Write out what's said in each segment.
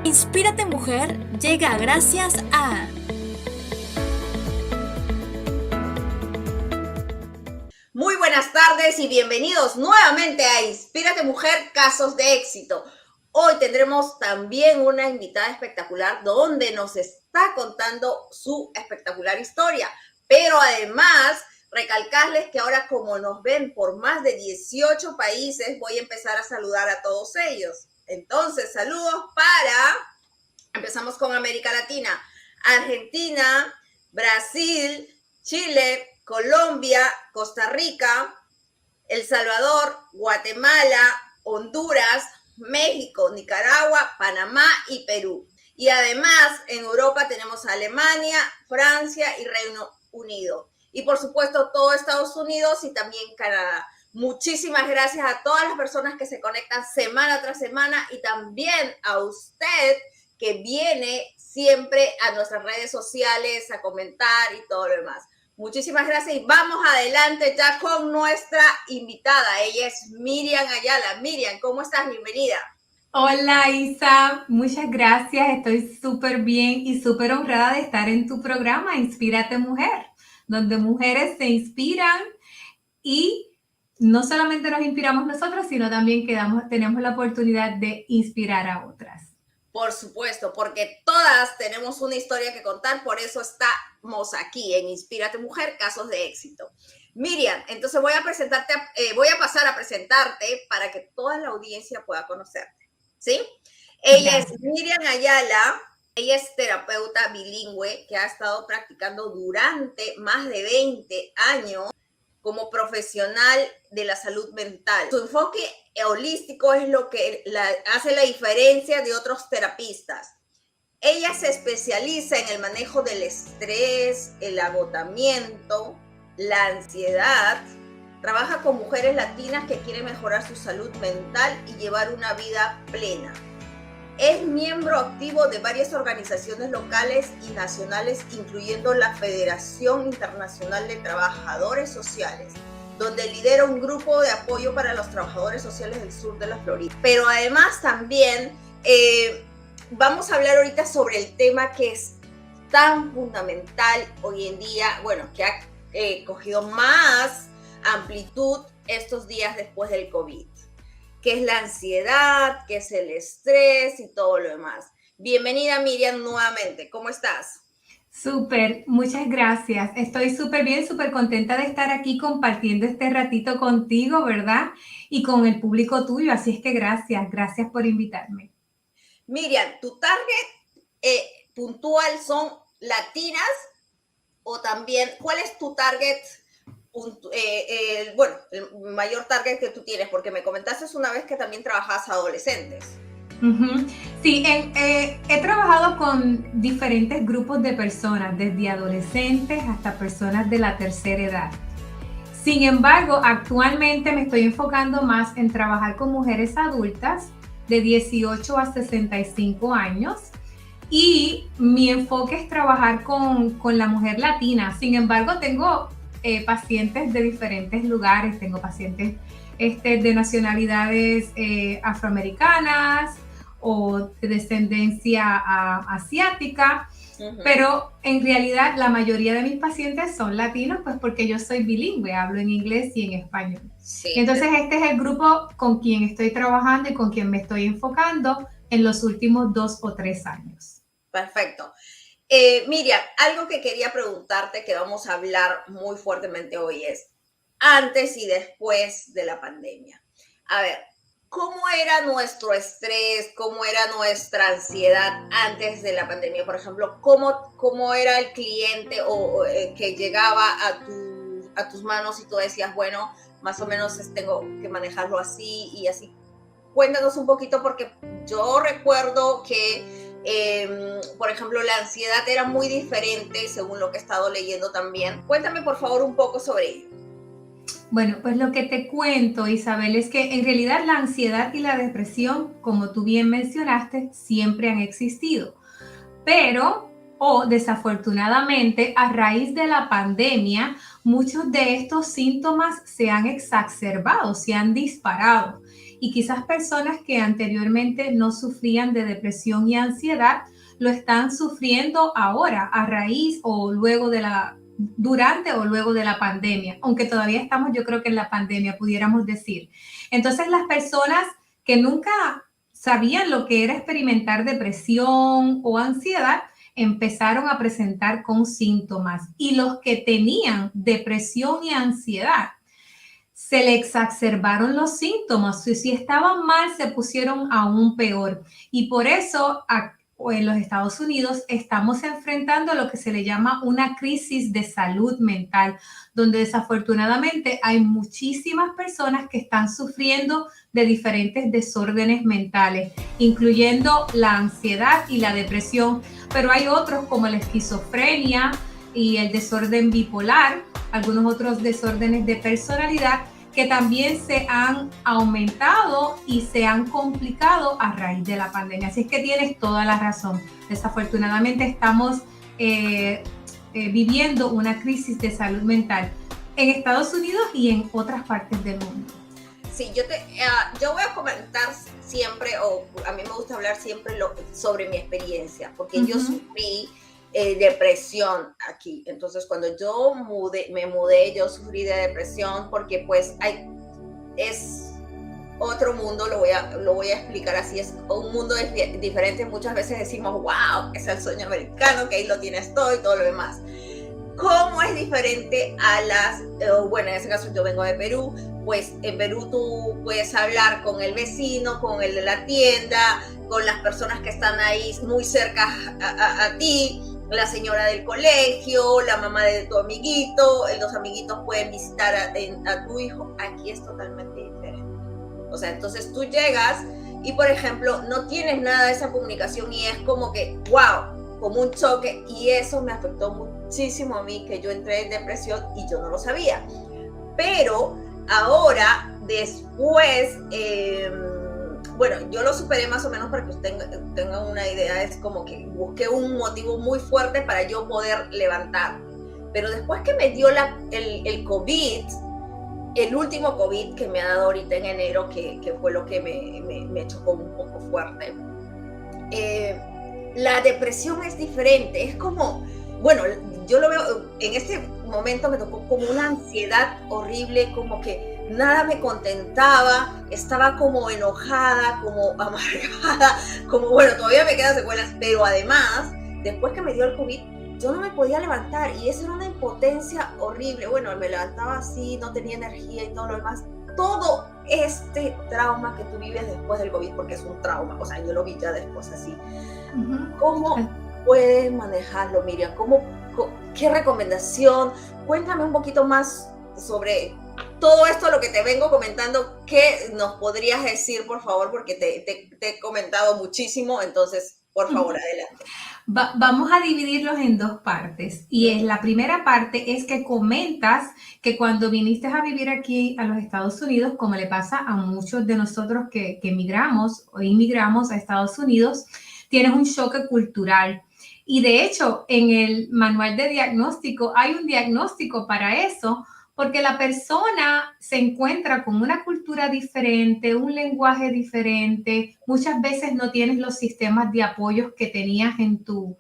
Inspírate Mujer llega gracias a... Muy buenas tardes y bienvenidos nuevamente a Inspírate Mujer, Casos de Éxito. Hoy tendremos también una invitada espectacular donde nos está contando su espectacular historia. Pero además, recalcarles que ahora como nos ven por más de 18 países, voy a empezar a saludar a todos ellos. Entonces, saludos empezamos con América Latina, Argentina, Brasil, Chile, Colombia, Costa Rica, El Salvador, Guatemala, Honduras, México, Nicaragua, Panamá y Perú. Y además en Europa tenemos a Alemania, Francia y Reino Unido. Y por supuesto todo Estados Unidos y también Canadá. Muchísimas gracias a todas las personas que se conectan semana tras semana y también a usted que viene siempre a nuestras redes sociales a comentar y todo lo demás. Muchísimas gracias y vamos adelante ya con nuestra invitada. Ella es Miriam Ayala. Miriam, ¿cómo estás? Bienvenida. Hola Isa, muchas gracias. Estoy súper bien y súper honrada de estar en tu programa Inspírate Mujer, donde mujeres se inspiran y no solamente nos inspiramos nosotros, sino también tenemos la oportunidad de inspirar a otras. Por supuesto, porque todas tenemos una historia que contar, por eso estamos aquí en Inspírate Mujer, Casos de Éxito. Miriam, entonces voy a pasar a presentarte para que toda la audiencia pueda conocerte, ¿sí? Ella es Miriam Ayala, ella es terapeuta bilingüe que ha estado practicando durante más de 20 años como profesional de la salud mental. Su enfoque holístico es lo que hace la diferencia de otros terapistas. Ella se especializa en el manejo del estrés, el agotamiento, la ansiedad. Trabaja con mujeres latinas que quieren mejorar su salud mental y llevar una vida plena. Es miembro activo de varias organizaciones locales y nacionales, incluyendo la Federación Internacional de Trabajadores Sociales, donde lidera un grupo de apoyo para los trabajadores sociales del sur de la Florida. Pero además también vamos a hablar ahorita sobre el tema que es tan fundamental hoy en día, bueno, que ha cogido más amplitud estos días después del COVID, que es la ansiedad, que es el estrés y todo lo demás. Bienvenida Miriam nuevamente, ¿cómo estás? Súper, muchas gracias. Estoy súper bien, súper contenta de estar aquí compartiendo este ratito contigo, ¿verdad? Y con el público tuyo, así es que gracias por invitarme. Miriam, ¿tu target puntual son latinas o también, cuál es tu target? Bueno, el mayor target que tú tienes, porque me comentaste una vez que también trabajas adolescentes. Sí, he trabajado con diferentes grupos de personas, desde adolescentes hasta personas de la tercera edad. Sin embargo, actualmente me estoy enfocando más en trabajar con mujeres adultas de 18 a 65 años y mi enfoque es trabajar con la mujer latina. Sin embargo, tengo pacientes de diferentes lugares, tengo pacientes de nacionalidades afroamericanas o de descendencia asiática, pero en realidad la mayoría de mis pacientes son latinos, pues porque yo soy bilingüe, hablo en inglés y en español. Sí. Entonces este es el grupo con quien estoy trabajando y con quien me estoy enfocando en los últimos 2 o 3 años. Perfecto. Miriam, algo que quería preguntarte que vamos a hablar muy fuertemente hoy es antes y después de la pandemia. A ver, ¿cómo era nuestro estrés? ¿Cómo era nuestra ansiedad antes de la pandemia? Por ejemplo, ¿cómo era el cliente que llegaba a tus manos y tú decías, bueno, más o menos tengo que manejarlo así y así? Cuéntanos un poquito porque yo recuerdo que por ejemplo, la ansiedad era muy diferente según lo que he estado leyendo también. Cuéntame, por favor, un poco sobre ello. Bueno, pues lo que te cuento, Isabel, es que en realidad la ansiedad y la depresión, como tú bien mencionaste, siempre han existido. Pero, desafortunadamente, a raíz de la pandemia, muchos de estos síntomas se han exacerbado, se han disparado. y quizás personas que anteriormente no sufrían de depresión y ansiedad lo están sufriendo ahora a raíz o luego de durante o luego de la pandemia, aunque todavía estamos, yo creo que en la pandemia pudiéramos decir. Entonces las personas que nunca sabían lo que era experimentar depresión o ansiedad empezaron a presentar con síntomas, y los que tenían depresión y ansiedad se le exacerbaron los síntomas. Si estaban mal, se pusieron aún peor. Y por eso en los Estados Unidos estamos enfrentando lo que se le llama una crisis de salud mental, donde desafortunadamente hay muchísimas personas que están sufriendo de diferentes desórdenes mentales, incluyendo la ansiedad y la depresión, pero hay otros como la esquizofrenia y el desorden bipolar, algunos otros desórdenes de personalidad que también se han aumentado y se han complicado a raíz de la pandemia. Así es que tienes toda la razón. Desafortunadamente estamos viviendo una crisis de salud mental en Estados Unidos y en otras partes del mundo. Sí, yo voy a comentar siempre, o a mí me gusta hablar siempre sobre mi experiencia, porque yo sufrí depresión aquí. Entonces, cuando me mudé, yo sufrí de depresión porque pues es otro mundo, lo voy a explicar así, es un mundo diferente. Muchas veces decimos, wow, es el sueño americano, que ahí lo tienes todo y todo lo demás. ¿Cómo es diferente bueno, en ese caso yo vengo de Perú, pues en Perú tú puedes hablar con el vecino, con el de la tienda, con las personas que están ahí muy cerca a ti, la señora del colegio, la mamá de tu amiguito, los amiguitos pueden visitar a tu hijo. Aquí es totalmente diferente. O sea, entonces tú llegas y, por ejemplo, no tienes nada de esa comunicación y es como que, wow, como un choque, y eso me afectó muchísimo a mí, que yo entré en depresión y yo no lo sabía. Pero ahora, después, bueno, yo lo superé más o menos para que ustedes tengan una idea. Es como que busqué un motivo muy fuerte para yo poder levantar. Pero después que me dio el COVID, el último COVID que me ha dado ahorita en enero, que fue lo que me chocó un poco fuerte, la depresión es diferente. Es como, bueno, yo lo veo, en este momento me tocó como una ansiedad horrible, como que nada me contentaba, estaba como enojada, como amargada, como, bueno, todavía me quedan secuelas, pero además, después que me dio el COVID, yo no me podía levantar y eso era una impotencia horrible. Bueno, me levantaba así, no tenía energía y todo lo demás. Todo este trauma que tú vives después del COVID, porque es un trauma, o sea, yo lo vi ya después así. ¿Cómo puedes manejarlo, Miriam? ¿Qué recomendación? Cuéntame un poquito más sobre todo esto, lo que te vengo comentando. ¿Qué nos podrías decir, por favor? Porque te he comentado muchísimo, entonces, por favor, adelante. Vamos a dividirlos en dos partes. Y la primera parte es que comentas que cuando viniste a vivir aquí a los Estados Unidos, como le pasa a muchos de nosotros que emigramos o inmigramos a Estados Unidos, tienes un choque cultural. Y de hecho, en el manual de diagnóstico hay un diagnóstico para eso, porque la persona se encuentra con una cultura diferente, un lenguaje diferente. Muchas veces no tienes los sistemas de apoyos que tenías en tu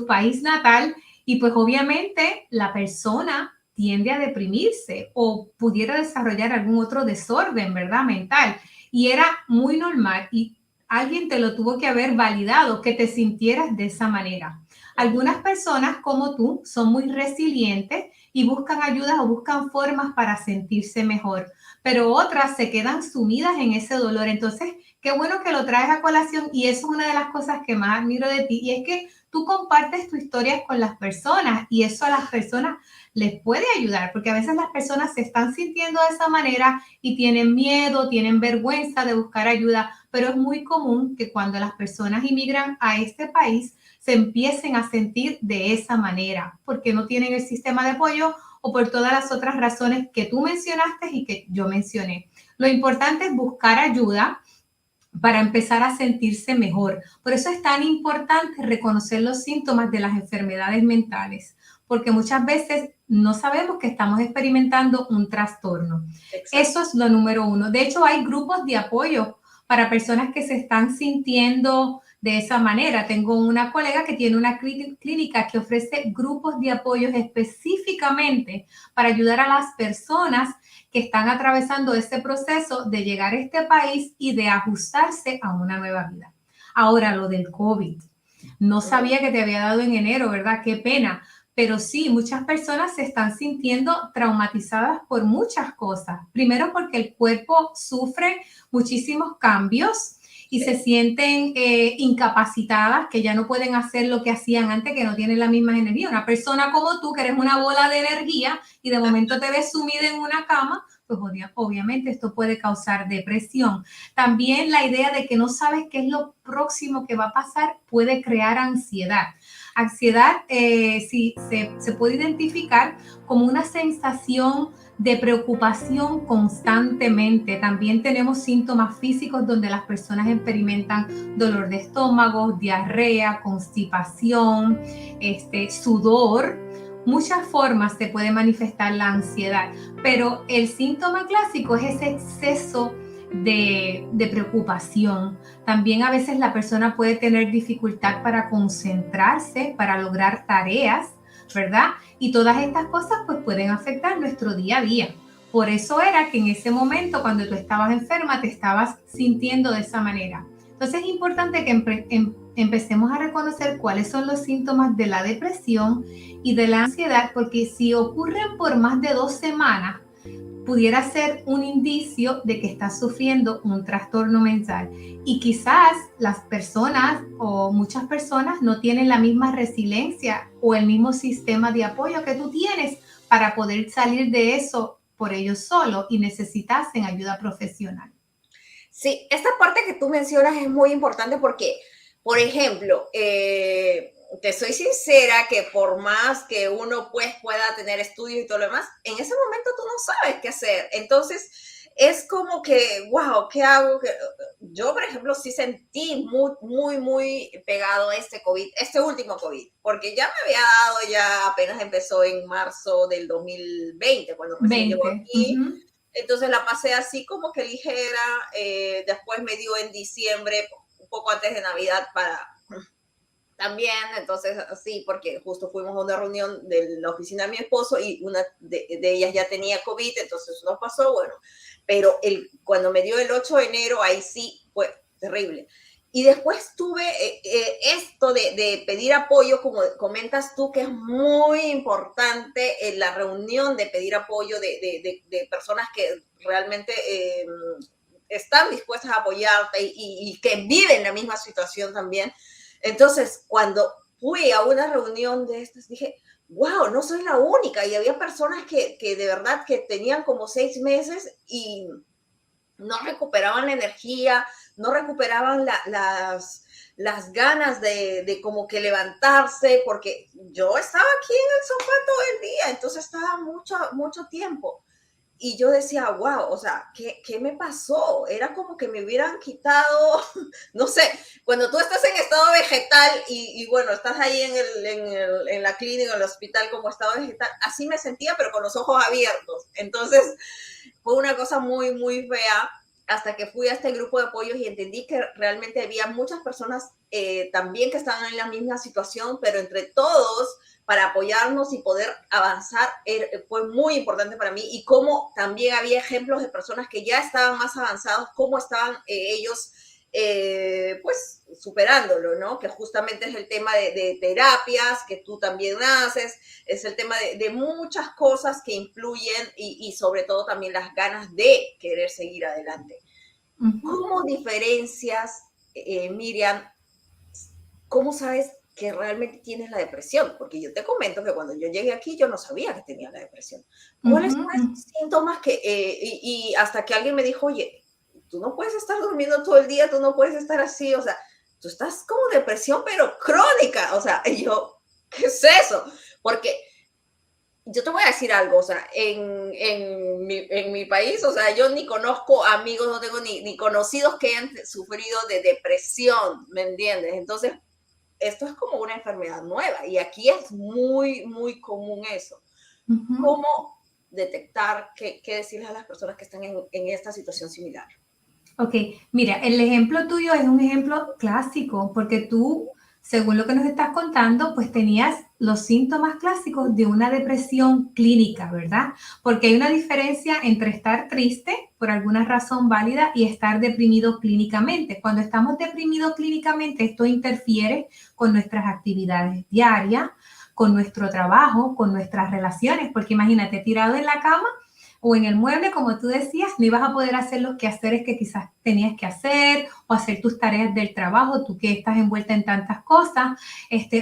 país natal, y pues obviamente la persona tiende a deprimirse o pudiera desarrollar algún otro desorden, ¿verdad? Mental. Y era muy normal y alguien te lo tuvo que haber validado, que te sintieras de esa manera. Algunas personas como tú son muy resilientes y buscan ayudas o buscan formas para sentirse mejor, pero otras se quedan sumidas en ese dolor. Entonces, qué bueno que lo traes a colación, y eso es una de las cosas que más admiro de ti, y es que tú compartes tu historia con las personas y eso a las personas les puede ayudar, porque a veces las personas se están sintiendo de esa manera y tienen miedo, tienen vergüenza de buscar ayuda, pero es muy común que cuando las personas inmigran a este país se empiecen a sentir de esa manera, porque no tienen el sistema de apoyo o por todas las otras razones que tú mencionaste y que yo mencioné. Lo importante es buscar ayuda para empezar a sentirse mejor. Por eso es tan importante reconocer los síntomas de las enfermedades mentales, porque muchas veces no sabemos que estamos experimentando un trastorno. Exacto. Eso es lo número uno. De hecho, hay grupos de apoyo para personas que se están sintiendo de esa manera. Tengo una colega que tiene una clínica que ofrece grupos de apoyo específicamente para ayudar a las personas que están atravesando ese proceso de llegar a este país y de ajustarse a una nueva vida. Ahora, lo del COVID. No sabía que te había dado en enero, ¿verdad? Qué pena. Pero sí, muchas personas se están sintiendo traumatizadas por muchas cosas. Primero porque el cuerpo sufre muchísimos cambios y se sienten incapacitadas, que ya no pueden hacer lo que hacían antes, que no tienen la misma energía. Una persona como tú, que eres una bola de energía y de momento te ves sumida en una cama, pues obviamente esto puede causar depresión. También la idea de que no sabes qué es lo próximo que va a pasar puede crear ansiedad. Ansiedad sí, se puede identificar como una sensación de preocupación constantemente. También tenemos síntomas físicos donde las personas experimentan dolor de estómago, diarrea, constipación, sudor. Muchas formas se puede manifestar la ansiedad, pero el síntoma clásico es ese exceso de preocupación. También a veces la persona puede tener dificultad para concentrarse, para lograr tareas, ¿verdad? Y todas estas cosas pues pueden afectar nuestro día a día. Por eso era que en ese momento, cuando tú estabas enferma, te estabas sintiendo de esa manera. Entonces es importante que empecemos a reconocer cuáles son los síntomas de la depresión y de la ansiedad, porque si ocurren por más de 2 semanas, pudiera ser un indicio de que estás sufriendo un trastorno mental. Y quizás las personas o muchas personas no tienen la misma resiliencia o el mismo sistema de apoyo que tú tienes para poder salir de eso por ellos solos y necesitasen ayuda profesional. Sí, esta parte que tú mencionas es muy importante porque, por ejemplo, te soy sincera que por más que uno pues pueda tener estudios y todo lo demás, en ese momento tú no sabes qué hacer. Entonces, es como que, wow, ¿qué hago? Yo, por ejemplo, sí sentí muy pegado a este COVID, este último COVID, porque ya me había dado, ya apenas empezó en marzo del 2020, cuando recién llegó aquí. Uh-huh. Entonces la pasé así como que ligera, después me dio en diciembre, un poco antes de Navidad para también, entonces así, porque justo fuimos a una reunión de la oficina de mi esposo y una de ellas ya tenía COVID, entonces nos pasó, bueno, pero cuando me dio el 8 de enero, ahí sí fue terrible. Y después tuve esto de pedir apoyo, como comentas tú, que es muy importante en la reunión de pedir apoyo de personas que realmente están dispuestas a apoyarte y que viven la misma situación también. Entonces, cuando fui a una reunión de estas, dije, wow, no soy la única. Y había personas que de verdad que tenían como 6 meses y no recuperaban la energía, no recuperaban las ganas de como que levantarse, porque yo estaba aquí en el sofá todo el día, entonces estaba mucho tiempo. Y yo decía, wow, o sea, ¿qué me pasó? Era como que me hubieran quitado, no sé, cuando tú estás en estado vegetal y bueno, estás ahí en la clínica, en el hospital como estado vegetal, así me sentía, pero con los ojos abiertos. Entonces, fue una cosa muy fea hasta que fui a este grupo de apoyos y entendí que realmente había muchas personas también que estaban en la misma situación, pero entre todos, para apoyarnos y poder avanzar, fue muy importante para mí. Y cómo también había ejemplos de personas que ya estaban más avanzados, cómo estaban ellos pues superándolo, ¿no? Que justamente es el tema de terapias que tú también haces, es el tema de muchas cosas que influyen y sobre todo también las ganas de querer seguir adelante. Uh-huh. ¿Cómo diferencias, Miriam, cómo sabes que realmente tienes la depresión? Porque yo te comento que cuando yo llegué aquí yo no sabía que tenía la depresión. ¿Cuáles son esos síntomas que, y hasta que alguien me dijo, oye, tú no puedes estar durmiendo todo el día, tú no puedes estar así, o sea, tú estás como depresión, pero crónica, o sea, y yo, ¿qué es eso? Porque yo te voy a decir algo, o sea, en mi país, o sea, yo ni conozco amigos, no tengo ni conocidos que hayan sufrido de depresión, ¿me entiendes? Entonces, esto es como una enfermedad nueva y aquí es muy, muy común eso. Ujú. ¿Cómo detectar qué decirles a las personas que están en esta situación similar? Ok, mira, el ejemplo tuyo es un ejemplo clásico porque tú, según lo que nos estás contando, pues tenías los síntomas clásicos de una depresión clínica, ¿verdad? Porque hay una diferencia entre estar triste por alguna razón válida y estar deprimido clínicamente. Cuando estamos deprimidos clínicamente, esto interfiere con nuestras actividades diarias, con nuestro trabajo, con nuestras relaciones, porque imagínate, tirado en la cama o en el mueble, como tú decías, no ibas a poder hacer los quehaceres que quizás tenías que hacer o hacer tus tareas del trabajo, tú que estás envuelta en tantas cosas,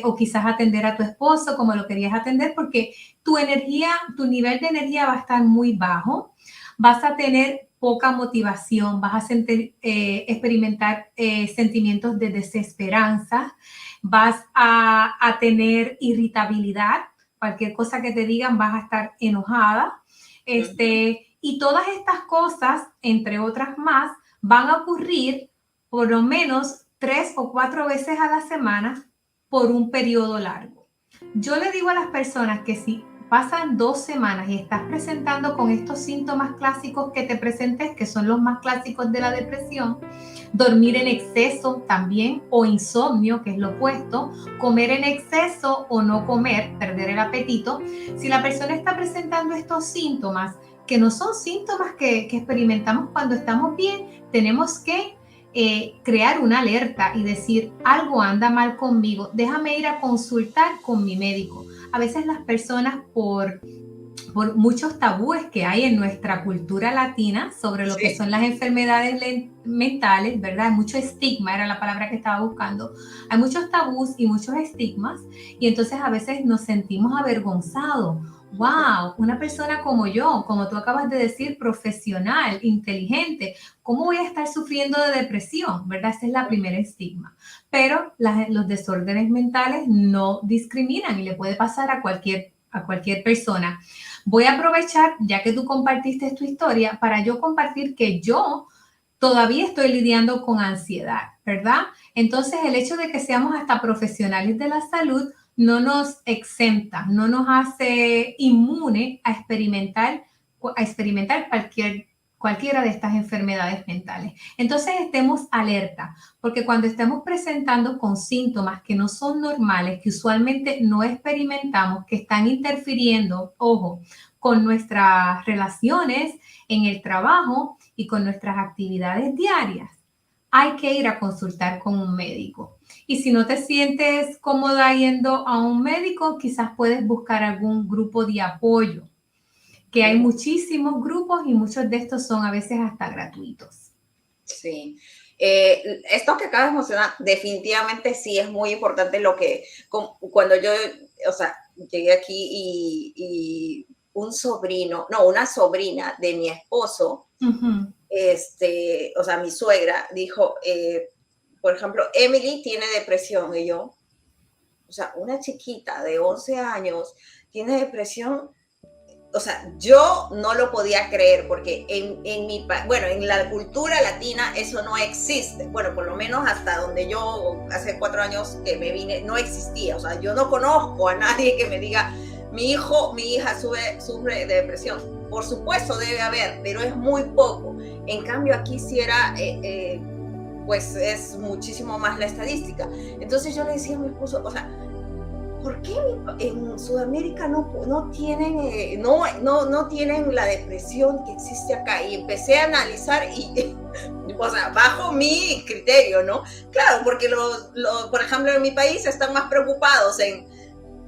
o quizás atender a tu esposo como lo querías atender, porque tu energía, tu nivel de energía va a estar muy bajo, vas a tener poca motivación, vas a experimentar sentimientos de desesperanza, vas a tener irritabilidad, cualquier cosa que te digan vas a estar enojada. Y todas estas cosas, entre otras más, van a ocurrir por lo menos 3 o 4 veces a la semana por un periodo largo. Yo le digo a las personas que si pasan 2 semanas y estás presentando con estos síntomas clásicos que te presentes, que son los más clásicos de la depresión, dormir en exceso también o insomnio, que es lo opuesto, comer en exceso o no comer, perder el apetito. Si la persona está presentando estos síntomas, que no son síntomas que experimentamos cuando estamos bien, tenemos que crear una alerta y decir, algo anda mal conmigo, déjame ir a consultar con mi médico. A veces las personas por muchos tabúes que hay en nuestra cultura latina sobre lo que son las enfermedades mentales, ¿verdad? Hay mucho estigma, era la palabra que estaba buscando. Hay muchos tabús y muchos estigmas y entonces a veces nos sentimos avergonzados. Wow, una persona como yo, como tú acabas de decir, profesional, inteligente, ¿cómo voy a estar sufriendo de depresión? ¿Verdad? Ese es la primera estigma. Pero los desórdenes mentales no discriminan y le puede pasar a cualquier persona. Voy a aprovechar, ya que tú compartiste tu historia, para yo compartir que yo todavía estoy lidiando con ansiedad, ¿verdad? Entonces, el hecho de que seamos hasta profesionales de la salud no nos exenta, no nos hace inmune a experimentar cualquiera de estas enfermedades mentales. Entonces, estemos alerta, porque cuando estemos presentando con síntomas que no son normales, que usualmente no experimentamos, que están interfiriendo, ojo, con nuestras relaciones en el trabajo y con nuestras actividades diarias, hay que ir a consultar con un médico. Y si no te sientes cómoda yendo a un médico, quizás puedes buscar algún grupo de apoyo, que hay muchísimos grupos y muchos de estos son a veces hasta gratuitos. Sí. Esto que acabas de mencionar, definitivamente sí es muy importante cuando yo, o sea, llegué aquí y una sobrina de mi esposo, o sea, mi suegra dijo, por ejemplo, Emily tiene depresión y yo, o sea, una chiquita de 11 años tiene depresión. O sea, yo no lo podía creer porque en la cultura latina eso no existe. Bueno, por lo menos hasta donde yo hace 4 años que me vine, no existía. O sea, yo no conozco a nadie que me diga, mi hija sufre de depresión. Por supuesto debe haber, pero es muy poco. En cambio aquí sí era, pues es muchísimo más la estadística. Entonces yo le decía a mi esposo, o sea, ¿por qué en Sudamérica no tienen la depresión que existe acá? Y empecé a analizar o sea, bajo mi criterio, ¿no? Claro, porque por ejemplo, en mi país están más preocupados en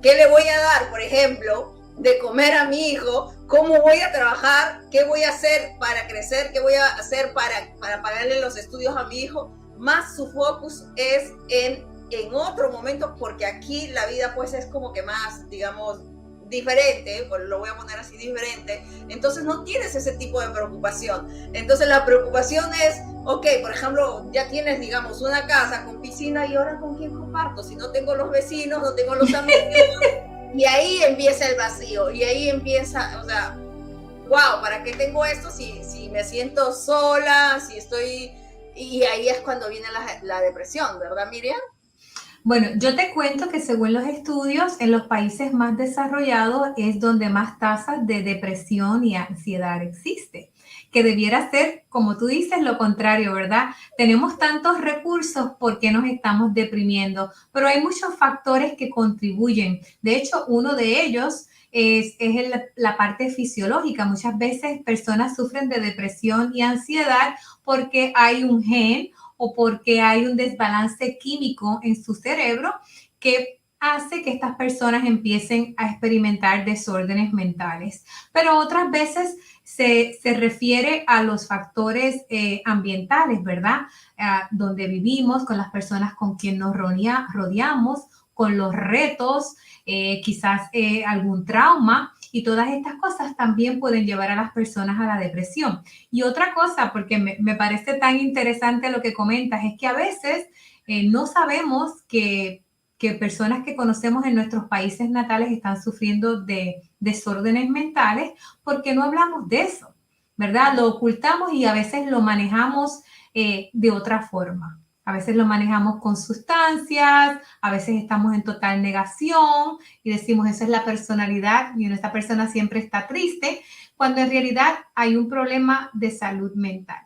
qué le voy a dar, por ejemplo, de comer a mi hijo, cómo voy a trabajar, qué voy a hacer para crecer, qué voy a hacer para pagarle los estudios a mi hijo. Más su focus es en otro momento, porque aquí la vida pues es como que más, digamos, diferente, pues lo voy a poner así, diferente, entonces no tienes ese tipo de preocupación. Entonces la preocupación es, ok, por ejemplo, ya tienes, digamos, una casa con piscina y ahora ¿con quién comparto? Si no tengo los vecinos, no tengo los amigos, y ahí empieza el vacío, y ahí empieza, o sea, wow, ¿para qué tengo esto si me siento sola, si estoy... Y ahí es cuando viene la depresión, ¿verdad, Miriam? Bueno, yo te cuento que según los estudios, en los países más desarrollados es donde más tasas de depresión y ansiedad existe, que debiera ser, como tú dices, lo contrario, ¿verdad? Tenemos tantos recursos, ¿por qué nos estamos deprimiendo? Pero hay muchos factores que contribuyen. De hecho, uno de ellos la parte fisiológica. Muchas veces personas sufren de depresión y ansiedad porque hay un gen o porque hay un desbalance químico en su cerebro que hace que estas personas empiecen a experimentar desórdenes mentales. Pero otras veces se refiere a los factores ambientales, ¿verdad? Donde vivimos, con las personas con quien nos rodeamos, con los retos, quizás algún trauma. Y todas estas cosas también pueden llevar a las personas a la depresión. Y otra cosa, porque me parece tan interesante lo que comentas, es que a veces no sabemos que personas que conocemos en nuestros países natales están sufriendo de desórdenes mentales porque no hablamos de eso, ¿verdad? Lo ocultamos y a veces lo manejamos de otra forma. A veces lo manejamos con sustancias, a veces estamos en total negación y decimos, esa es la personalidad y esta persona siempre está triste, cuando en realidad hay un problema de salud mental.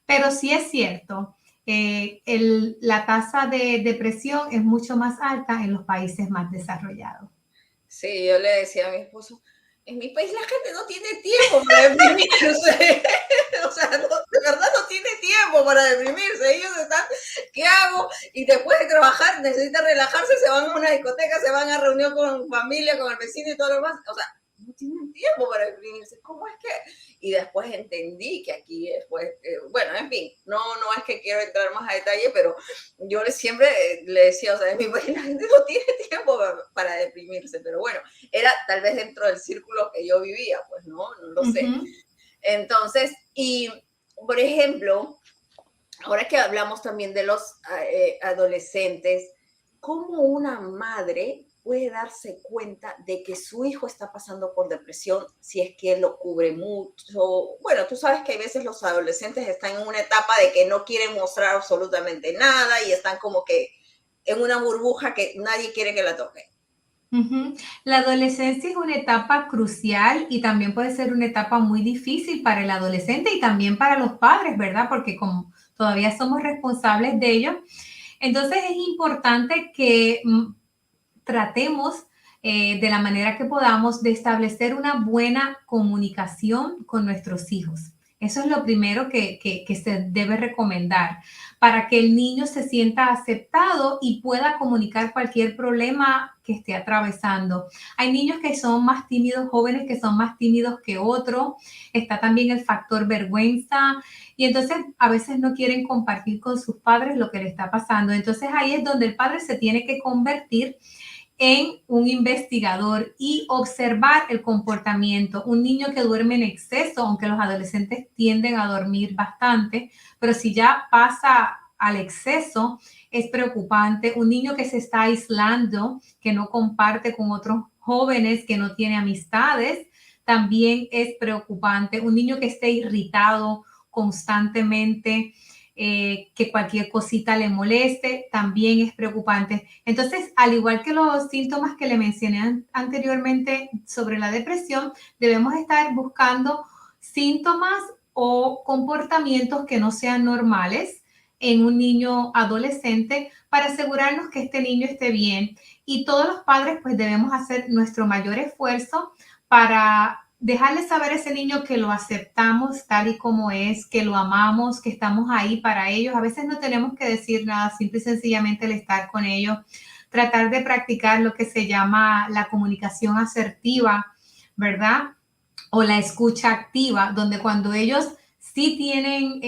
Pero sí es cierto, la tasa de depresión es mucho más alta en los países más desarrollados. Sí, yo le decía a mi esposo, en mi país la gente no tiene tiempo para deprimirse. O sea, no, de verdad no tiene tiempo para deprimirse. Ellos están, ¿qué hago? Y después de trabajar necesitan relajarse, se van a una discoteca, se van a reunión con familia, con el vecino y todo lo demás. O sea, no tienen tiempo para deprimirse. ¿Cómo es que? Y después entendí que aquí después, bueno, en fin, no es que quiero entrar más a detalle, pero yo siempre le decía, o sea, en mi país la gente no tiene tiempo para deprimirse, pero bueno, era tal vez dentro del círculo que yo vivía, pues no lo sé. Entonces, y por ejemplo, ahora que hablamos también de los adolescentes, ¿cómo una madre puede darse cuenta de que su hijo está pasando por depresión si es que él lo cubre mucho? Bueno, tú sabes que a veces los adolescentes están en una etapa de que no quieren mostrar absolutamente nada y están como que en una burbuja que nadie quiere que la toque. La adolescencia es una etapa crucial y también puede ser una etapa muy difícil para el adolescente y también para los padres, ¿verdad? Porque como todavía somos responsables de ello, entonces es importante que tratemos de la manera que podamos de establecer una buena comunicación con nuestros hijos. Eso es lo primero que se debe recomendar para que el niño se sienta aceptado y pueda comunicar cualquier problema que esté atravesando. Hay niños que son más tímidos, jóvenes que son más tímidos que otros. Está también el factor vergüenza y entonces a veces no quieren compartir con sus padres lo que le está pasando. Entonces ahí es donde el padre se tiene que convertir en un investigador y observar el comportamiento. Un niño que duerme en exceso, aunque los adolescentes tienden a dormir bastante, pero si ya pasa al exceso, es preocupante. Un niño que se está aislando, que no comparte con otros jóvenes, que no tiene amistades, también es preocupante. Un niño que esté irritado constantemente, que cualquier cosita le moleste, también es preocupante. Entonces, al igual que los síntomas que le mencioné anteriormente sobre la depresión, debemos estar buscando síntomas o comportamientos que no sean normales en un niño adolescente para asegurarnos que este niño esté bien. Y todos los padres pues debemos hacer nuestro mayor esfuerzo para dejarle saber a ese niño que lo aceptamos tal y como es, que lo amamos, que estamos ahí para ellos. A veces no tenemos que decir nada, simple y sencillamente el estar con ellos. Tratar de practicar lo que se llama la comunicación asertiva, ¿verdad? O la escucha activa, donde cuando ellos sí tienen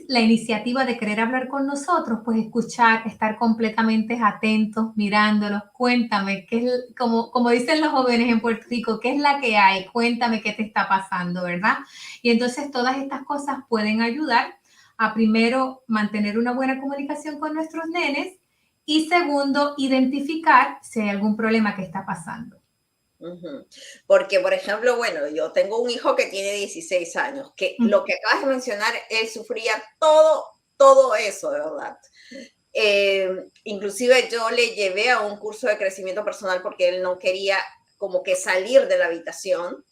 la iniciativa de querer hablar con nosotros, pues escuchar, estar completamente atentos, mirándolos, cuéntame, qué es, como dicen los jóvenes en Puerto Rico, ¿qué es la que hay? Cuéntame qué te está pasando, ¿verdad? Y entonces todas estas cosas pueden ayudar a primero mantener una buena comunicación con nuestros nenes y segundo, identificar si hay algún problema que está pasando. Porque, por ejemplo, bueno, yo tengo un hijo que tiene 16 años, que lo que acabas de mencionar, él sufría todo eso, de verdad. Inclusive yo le llevé a un curso de crecimiento personal porque él no quería como que salir de la habitación.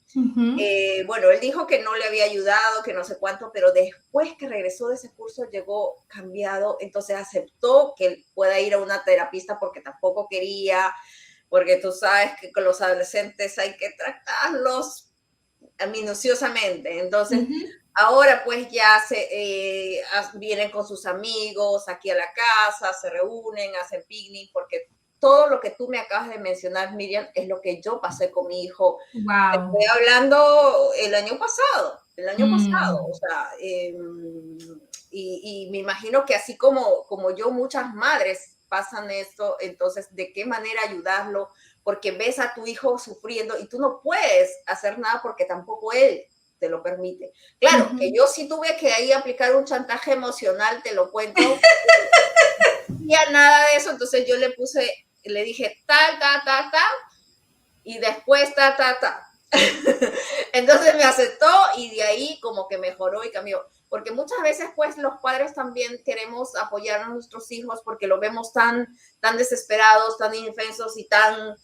Bueno, él dijo que no le había ayudado, que no sé cuánto, pero después que regresó de ese curso llegó cambiado, entonces aceptó que él pueda ir a una terapista porque tampoco quería, porque tú sabes que con los adolescentes hay que tratarlos minuciosamente. Entonces, ahora pues ya vienen con sus amigos aquí a la casa, se reúnen, hacen picnic, porque todo lo que tú me acabas de mencionar, Miriam, es lo que yo pasé con mi hijo. Wow. Estoy hablando el año pasado, o sea, y me imagino que así como yo, muchas madres pasan esto, entonces, ¿de qué manera ayudarlo? Porque ves a tu hijo sufriendo y tú no puedes hacer nada porque tampoco él te lo permite. Claro, que yo sí tuve que ahí aplicar un chantaje emocional, te lo cuento. No había nada de eso, entonces yo le dije tal, y después ta. Entonces me aceptó y de ahí como que mejoró y cambió. Porque muchas veces pues los padres también queremos apoyar a nuestros hijos porque los vemos tan desesperados, tan indefensos y tan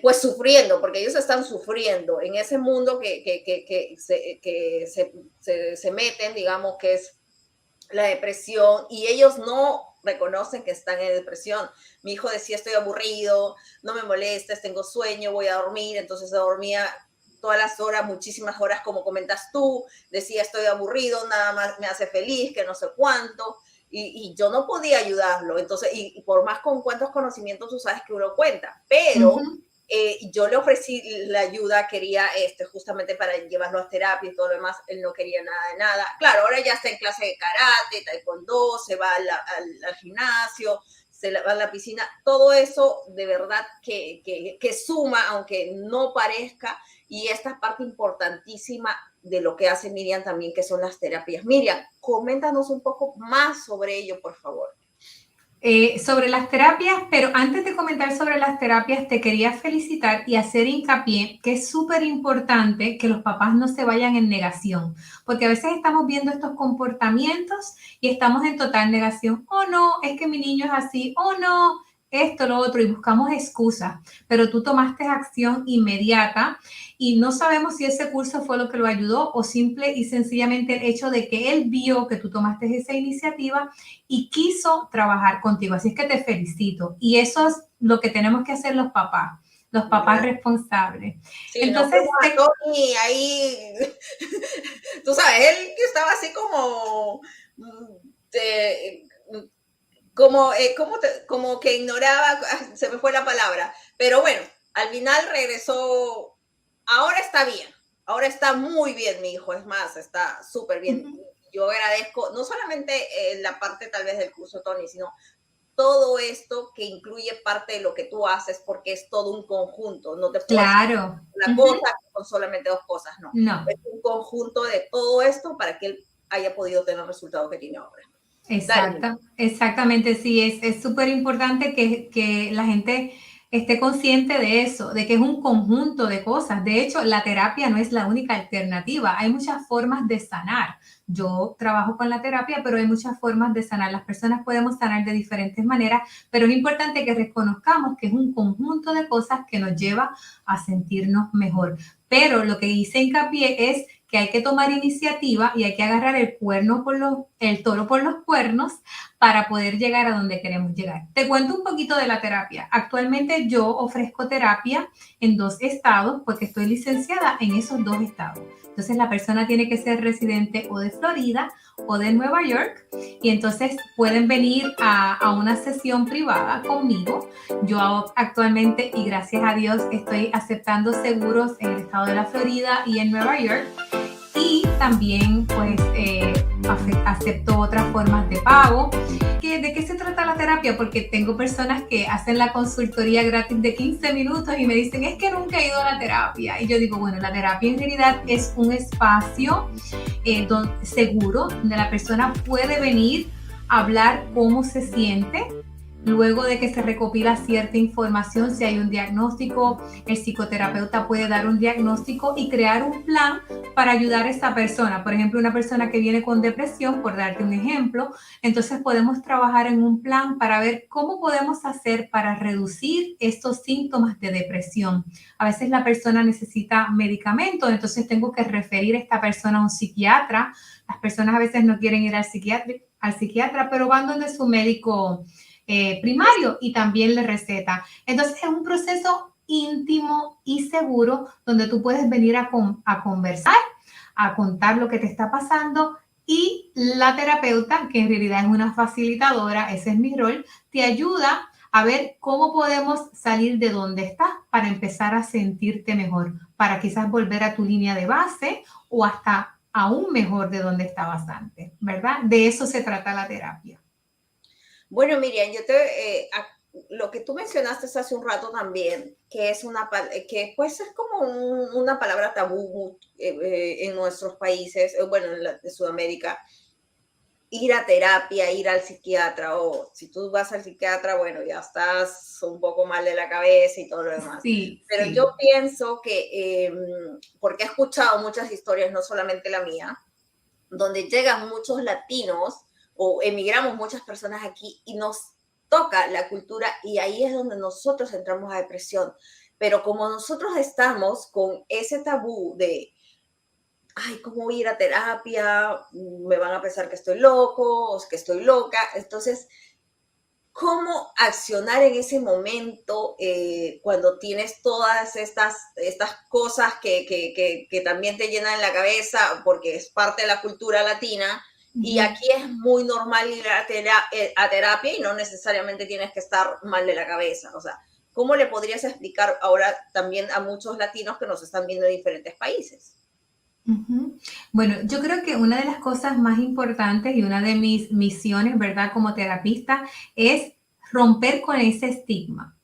pues sufriendo, porque ellos están sufriendo en ese mundo que se meten, digamos, que es la depresión, y ellos no reconocen que están en depresión. Mi hijo decía, estoy aburrido, no me molestes, tengo sueño, voy a dormir. Entonces dormía todas las horas, muchísimas horas, como comentas tú. Decía, estoy aburrido, nada más me hace feliz, que no sé cuánto. Y yo no podía ayudarlo. Entonces, y por más con cuántos conocimientos tú sabes que uno cuenta, pero yo le ofrecí la ayuda, quería justamente para llevarlo a terapia y todo lo demás. Él no quería nada de nada. Claro, ahora ya está en clase de karate, taekwondo, se va al gimnasio, se va a la piscina. Todo eso de verdad que suma, aunque no parezca, y esta es parte importantísima de lo que hace Miriam también, que son las terapias. Miriam, coméntanos un poco más sobre ello, por favor. Sobre las terapias, pero antes de comentar sobre las terapias, te quería felicitar y hacer hincapié que es súper importante que los papás no se vayan en negación, porque a veces estamos viendo estos comportamientos y estamos en total negación. Oh, no, es que mi niño es así. Oh, no, esto, lo otro, y buscamos excusas, pero tú tomaste acción inmediata y no sabemos si ese curso fue lo que lo ayudó o simple y sencillamente el hecho de que él vio que tú tomaste esa iniciativa y quiso trabajar contigo. Así es que te felicito. Y eso es lo que tenemos que hacer los papás responsables. Sí, entonces, no, Tony, ahí, tú sabes, él estaba así como que ignoraba, se me fue la palabra, pero bueno, al final regresó. Ahora está bien, ahora está muy bien mi hijo, es más, está súper bien. Yo agradezco no solamente la parte tal vez del curso, Tony, sino todo esto que incluye parte de lo que tú haces, porque es todo un conjunto. No te puedo hacer una cosa con solamente dos cosas, no. No. Es un conjunto de todo esto para que él haya podido tener el resultado que tiene ahora. Exactamente, sí, es súper importante que la gente esté consciente de eso, de que es un conjunto de cosas. De hecho, la terapia no es la única alternativa. Hay muchas formas de sanar. Yo trabajo con la terapia, pero hay muchas formas de sanar. Las personas podemos sanar de diferentes maneras, pero es importante que reconozcamos que es un conjunto de cosas que nos lleva a sentirnos mejor. Pero lo que hice hincapié es que hay que tomar iniciativa y hay que agarrar el toro por los cuernos para poder llegar a donde queremos llegar. Te cuento un poquito de la terapia. Actualmente yo ofrezco terapia en 2 estados porque estoy licenciada en esos 2 estados. Entonces la persona tiene que ser residente o de Florida o de Nueva York y entonces pueden venir a una sesión privada conmigo. Yo actualmente, y gracias a Dios, estoy aceptando seguros en el estado de la Florida y en Nueva York. Y también pues acepto otras formas de pago. ¿De qué se trata la terapia? Porque tengo personas que hacen la consultoría gratis de 15 minutos y me dicen, es que nunca he ido a la terapia. Y yo digo, bueno, la terapia en realidad es un espacio seguro donde la persona puede venir a hablar cómo se siente, Luego de que se recopila cierta información, si hay un diagnóstico, el psicoterapeuta puede dar un diagnóstico y crear un plan para ayudar a esa persona. Por ejemplo, una persona que viene con depresión, por darte un ejemplo, entonces podemos trabajar en un plan para ver cómo podemos hacer para reducir estos síntomas de depresión. A veces la persona necesita medicamentos, entonces tengo que referir a esta persona a un psiquiatra. Las personas a veces no quieren ir al psiquiatra, pero van donde su médico primario y también le receta. Entonces es un proceso íntimo y seguro donde tú puedes venir a conversar, a contar lo que te está pasando y la terapeuta, que en realidad es una facilitadora, ese es mi rol, te ayuda a ver cómo podemos salir de donde estás para empezar a sentirte mejor, para quizás volver a tu línea de base o hasta aún mejor de donde estabas antes, ¿verdad? De eso se trata la terapia. Bueno, Miriam, lo que tú mencionaste hace un rato también, que es que pues es como una palabra tabú en nuestros países, bueno, de Sudamérica, ir a terapia, ir al psiquiatra, o si tú vas al psiquiatra, bueno, ya estás un poco mal de la cabeza y todo lo demás. Sí, pero sí. yo pienso que, porque he escuchado muchas historias, no solamente la mía, donde llegan muchos latinos o emigramos muchas personas aquí y nos toca la cultura y ahí es donde nosotros entramos a depresión. Pero como nosotros estamos con ese tabú de, ay, ¿cómo voy a ir a terapia? Me van a pensar que estoy loco o que estoy loca. Entonces, ¿cómo accionar en ese momento cuando tienes todas estas cosas que también te llenan la cabeza porque es parte de la cultura latina? Y aquí es muy normal ir a terapia y no necesariamente tienes que estar mal de la cabeza. O sea, ¿cómo le podrías explicar ahora también a muchos latinos que nos están viendo en diferentes países? Bueno, yo creo que una de las cosas más importantes y una de mis misiones, ¿verdad? Como terapista, es romper con ese estigma.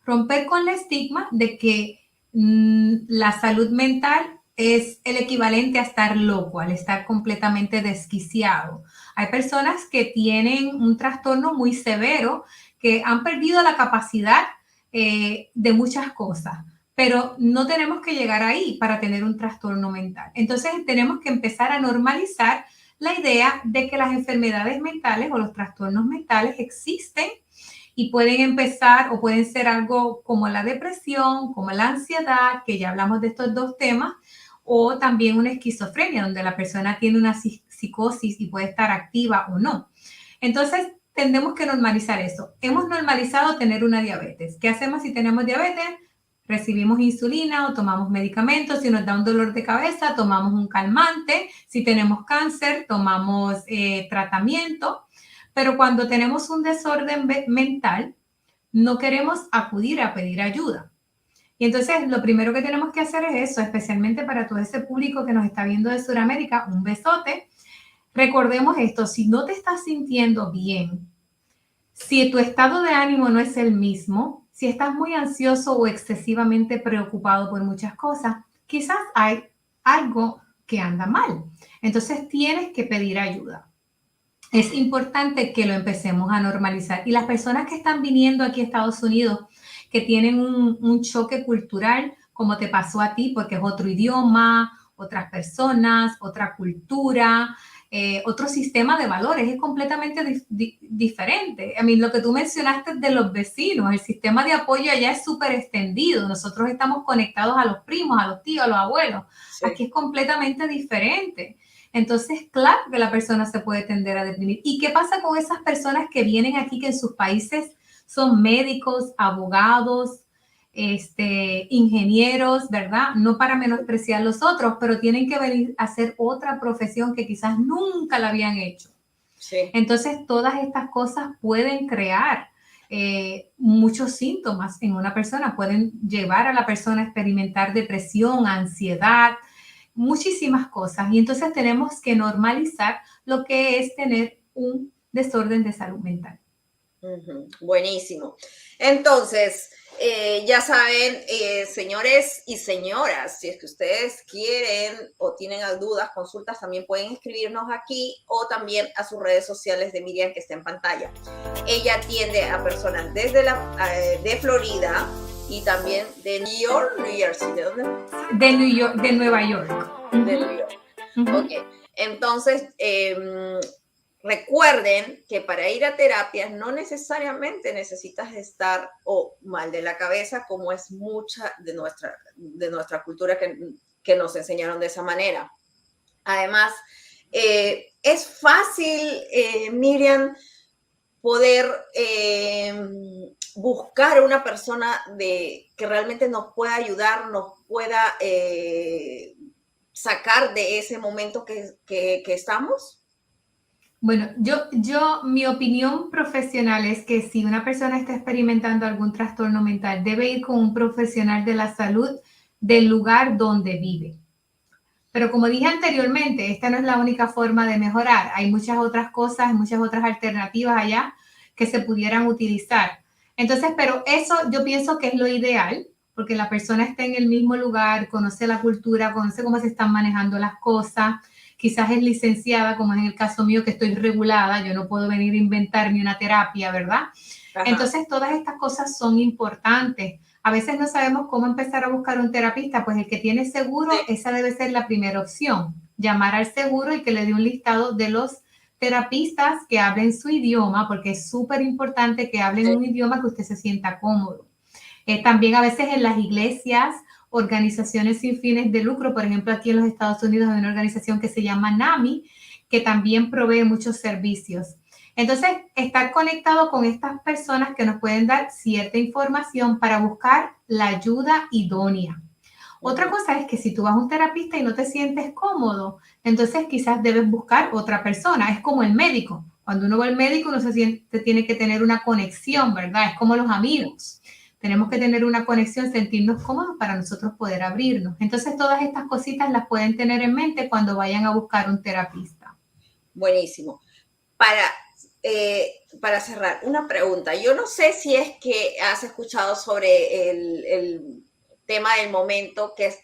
Romper con el estigma de que la salud mental es el equivalente a estar loco, al estar completamente desquiciado. Hay personas que tienen un trastorno muy severo, que han perdido la capacidad de muchas cosas, pero no tenemos que llegar ahí para tener un trastorno mental. Entonces tenemos que empezar a normalizar la idea de que las enfermedades mentales o los trastornos mentales existen y pueden empezar o pueden ser algo como la depresión, como la ansiedad, que ya hablamos de estos dos temas, o también una esquizofrenia, donde la persona tiene una psicosis y puede estar activa o no. Entonces, tendemos que normalizar eso. Hemos normalizado tener una diabetes. ¿Qué hacemos si tenemos diabetes? Recibimos insulina o tomamos medicamentos. Si nos da un dolor de cabeza, tomamos un calmante. Si tenemos cáncer, tomamos tratamiento. Pero cuando tenemos un desorden mental, no queremos acudir a pedir ayuda. Y entonces lo primero que tenemos que hacer es eso, especialmente para todo ese público que nos está viendo de Sudamérica, un besote. Recordemos esto, si no te estás sintiendo bien, si tu estado de ánimo no es el mismo, si estás muy ansioso o excesivamente preocupado por muchas cosas, quizás hay algo que anda mal. Entonces tienes que pedir ayuda. Es importante que lo empecemos a normalizar. Y las personas que están viniendo aquí a Estados Unidos, que tienen un choque cultural, como te pasó a ti, porque es otro idioma, otras personas, otra cultura, otro sistema de valores, es completamente diferente. A mí, lo que tú mencionaste de los vecinos, el sistema de apoyo allá es súper extendido. Nosotros estamos conectados a los primos, a los tíos, a los abuelos. Sí. Aquí es completamente diferente. Entonces, claro que la persona se puede tender a deprimir. ¿Y qué pasa con esas personas que vienen aquí, que en sus países son médicos, abogados, ingenieros, ¿verdad? No para menospreciar a los otros, pero tienen que venir a hacer otra profesión que quizás nunca la habían hecho. Sí. Entonces, todas estas cosas pueden crear muchos síntomas en una persona, pueden llevar a la persona a experimentar depresión, ansiedad, muchísimas cosas. Y entonces tenemos que normalizar lo que es tener un desorden de salud mental. Buenísimo. Entonces, Ya saben, señores y señoras, si es que ustedes quieren o tienen dudas, consultas, también pueden escribirnos aquí o también a sus redes sociales de Miriam que está en pantalla. Ella atiende a personas desde de Florida y también de New York, New Jersey. ¿De dónde? De Nueva York. De New York. Ok, entonces recuerden que para ir a terapias no necesariamente necesitas estar mal de la cabeza, como es mucha de nuestra cultura que nos enseñaron de esa manera. Además, es fácil, Miriam, poder buscar una persona que realmente nos pueda ayudar, nos pueda sacar de ese momento que estamos. Bueno, mi opinión profesional es que si una persona está experimentando algún trastorno mental, debe ir con un profesional de la salud del lugar donde vive. Pero como dije anteriormente, esta no es la única forma de mejorar. Hay muchas otras cosas, muchas otras alternativas allá que se pudieran utilizar. Entonces, pero eso yo pienso que es lo ideal, porque la persona está en el mismo lugar, conoce la cultura, conoce cómo se están manejando las cosas. Quizás es licenciada, como es en el caso mío, que estoy regulada, yo no puedo venir a inventarme una terapia, ¿verdad? Ajá. Entonces, todas estas cosas son importantes. A veces no sabemos cómo empezar a buscar un terapista, pues el que tiene seguro, esa debe ser la primera opción. Llamar al seguro y que le dé un listado de los terapistas que hablen su idioma, porque es súper importante que hablen un idioma que usted se sienta cómodo. También a veces en las iglesias, organizaciones sin fines de lucro, por ejemplo, aquí en los Estados Unidos hay una organización que se llama NAMI, que también provee muchos servicios. Entonces, estar conectado con estas personas que nos pueden dar cierta información para buscar la ayuda idónea. Otra cosa es que si tú vas a un terapista y no te sientes cómodo, entonces quizás debes buscar otra persona. Es como el médico. Cuando uno va al médico, uno tiene que tener una conexión, ¿verdad? Es como los amigos. Tenemos que tener una conexión, sentirnos cómodos para nosotros poder abrirnos. Entonces, todas estas cositas las pueden tener en mente cuando vayan a buscar un terapista. Buenísimo. Para cerrar, una pregunta. Yo no sé si es que has escuchado sobre el tema del momento que es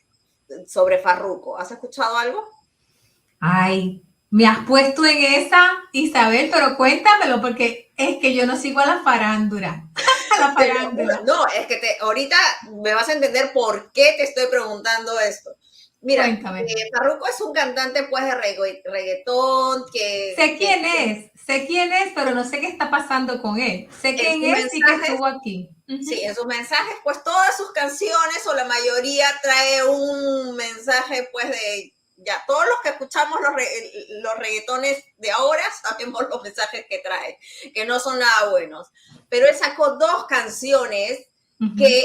sobre Farruko. ¿Has escuchado algo? Ay, me has puesto en esa, Isabel, pero cuéntamelo porque es que yo no sigo a la farándula. La farándula. No, es que ahorita me vas a entender por qué te estoy preguntando esto. Mira, Farruko es un cantante pues de reggaetón que... Sé quién es, pero no sé qué está pasando con él. Sé quién es y que estuvo aquí. Sí, en sus mensajes, pues todas sus canciones o la mayoría trae un mensaje pues de... Ya, todos los que escuchamos los reggaetones de ahora sabemos los mensajes que trae, que no son nada buenos. Pero él sacó 2 canciones que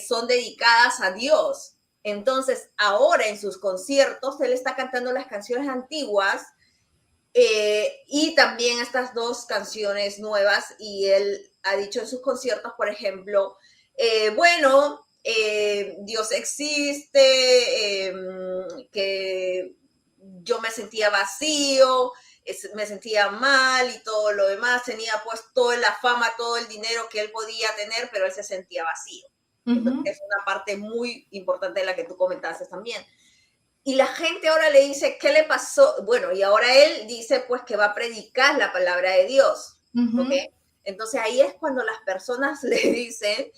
son dedicadas a Dios. Entonces, ahora en sus conciertos, él está cantando las canciones antiguas y también estas 2 canciones nuevas. Y él ha dicho en sus conciertos, por ejemplo, Dios existe, que yo me sentía vacío, me sentía mal y todo lo demás, tenía pues toda la fama, todo el dinero que él podía tener, pero él se sentía vacío. Entonces, es una parte muy importante de la que tú comentaste también. Y la gente ahora le dice, ¿qué le pasó? Bueno, y ahora él dice pues que va a predicar la palabra de Dios. ¿Okay? Entonces ahí es cuando las personas le dicen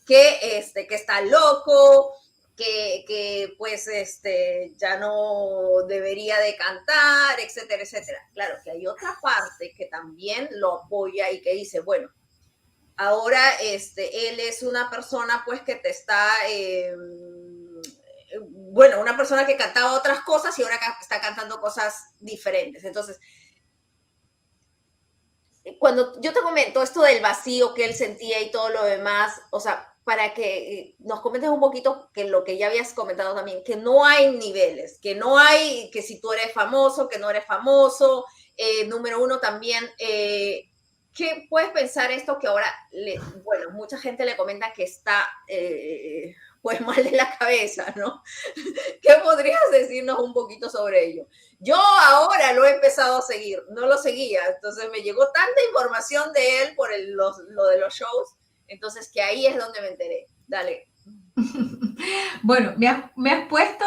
que está loco, que pues ya no debería de cantar, etcétera, etcétera. Claro que hay otra parte que también lo apoya y que dice, bueno, ahora él es una persona pues que te está, una persona que cantaba otras cosas y ahora está cantando cosas diferentes. Entonces, cuando yo te comento esto del vacío que él sentía y todo lo demás, o sea, para que nos comentes un poquito que lo que ya habías comentado también, que no hay niveles, que no hay, que si tú eres famoso, que no eres famoso. Número 1 también, ¿qué puedes pensar esto que ahora, mucha gente le comenta que está pues mal de la cabeza, ¿no? ¿Qué podrías decirnos un poquito sobre ello? Yo ahora lo he empezado a seguir, no lo seguía, entonces me llegó tanta información de él por lo de los shows Entonces, que ahí es donde me enteré. Dale. Bueno, me has puesto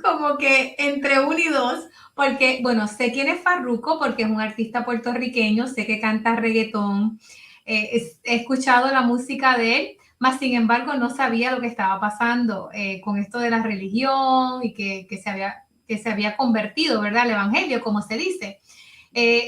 como que entre uno y dos, porque, bueno, sé quién es Farruko, porque es un artista puertorriqueño, sé que canta reggaetón, he escuchado la música de él, mas sin embargo no sabía lo que estaba pasando con esto de la religión y que se había convertido, ¿verdad? Al evangelio, como se dice.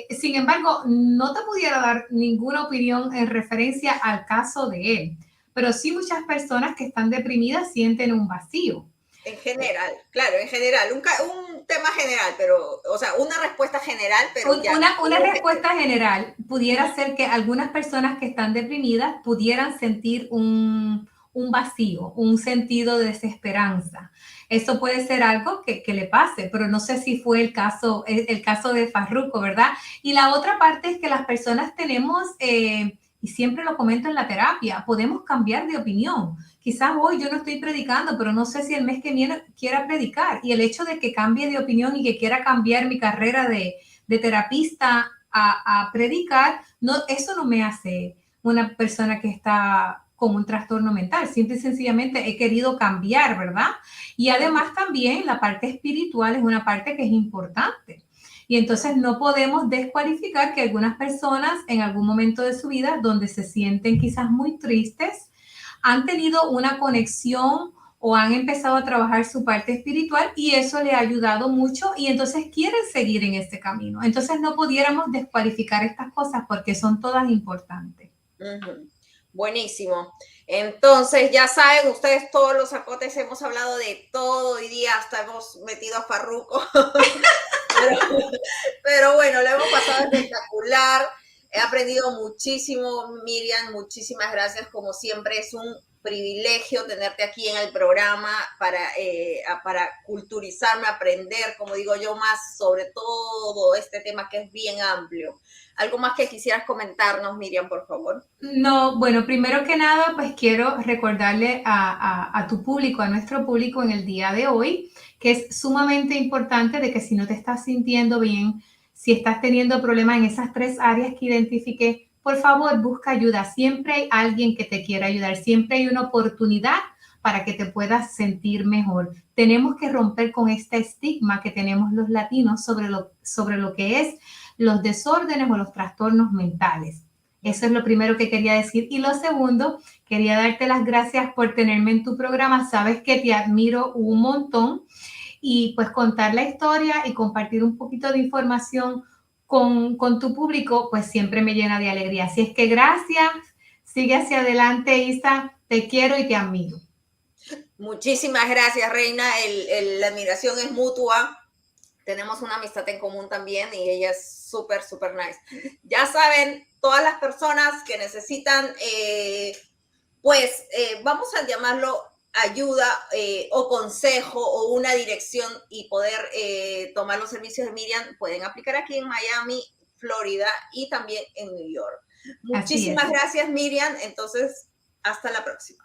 Sin embargo, no te pudiera dar ninguna opinión en referencia al caso de él, pero sí muchas personas que están deprimidas sienten un vacío. En general, claro, en general, un tema general, pero, o sea, una respuesta general, pero ya. Una respuesta general pudiera ser que algunas personas que están deprimidas pudieran sentir un vacío, un sentido de desesperanza. Eso puede ser algo que le pase, pero no sé si fue el caso de Farruko, ¿verdad? Y la otra parte es que las personas tenemos, y siempre lo comento en la terapia, podemos cambiar de opinión. Quizás hoy yo no estoy predicando, pero no sé si el mes que viene quiera predicar. Y el hecho de que cambie de opinión y que quiera cambiar mi carrera de terapista a predicar, no, eso no me hace una persona que está con un trastorno mental. Simple y sencillamente he querido cambiar, ¿verdad? Y además también la parte espiritual es una parte que es importante. Y entonces no podemos descualificar que algunas personas en algún momento de su vida donde se sienten quizás muy tristes, han tenido una conexión o han empezado a trabajar su parte espiritual y eso le ha ayudado mucho y entonces quieren seguir en este camino. Entonces no pudiéramos descualificar estas cosas porque son todas importantes. Buenísimo. Entonces, ya saben, ustedes todos los zapotes hemos hablado de todo hoy día, hasta hemos metido a Farruko. pero bueno, lo hemos pasado espectacular. He aprendido muchísimo, Miriam, muchísimas gracias. Como siempre, es un privilegio tenerte aquí en el programa para culturizarme, aprender, como digo yo, más sobre todo este tema que es bien amplio. ¿Algo más que quisieras comentarnos, Miriam, por favor? No, bueno, primero que nada, pues quiero recordarle a tu público, a nuestro público en el día de hoy, que es sumamente importante de que si no te estás sintiendo bien, si estás teniendo problemas en esas 3 áreas que identifiqué, por favor, busca ayuda. Siempre hay alguien que te quiera ayudar, siempre hay una oportunidad para que te puedas sentir mejor. Tenemos que romper con este estigma que tenemos los latinos sobre lo que es los desórdenes o los trastornos mentales. Eso es lo primero que quería decir. Y lo segundo, quería darte las gracias por tenerme en tu programa. Sabes que te admiro un montón y pues contar la historia y compartir un poquito de información con tu público, pues siempre me llena de alegría. Así es que gracias. Sigue hacia adelante, Isa. Te quiero y te admiro. Muchísimas gracias, Reina. La admiración es mutua. Tenemos una amistad en común también y ella es súper, súper nice. Ya saben, todas las personas que necesitan, vamos a llamarlo ayuda o consejo o una dirección y poder tomar los servicios de Miriam, pueden aplicar aquí en Miami, Florida y también en New York. Muchísimas gracias, Miriam. Entonces, hasta la próxima.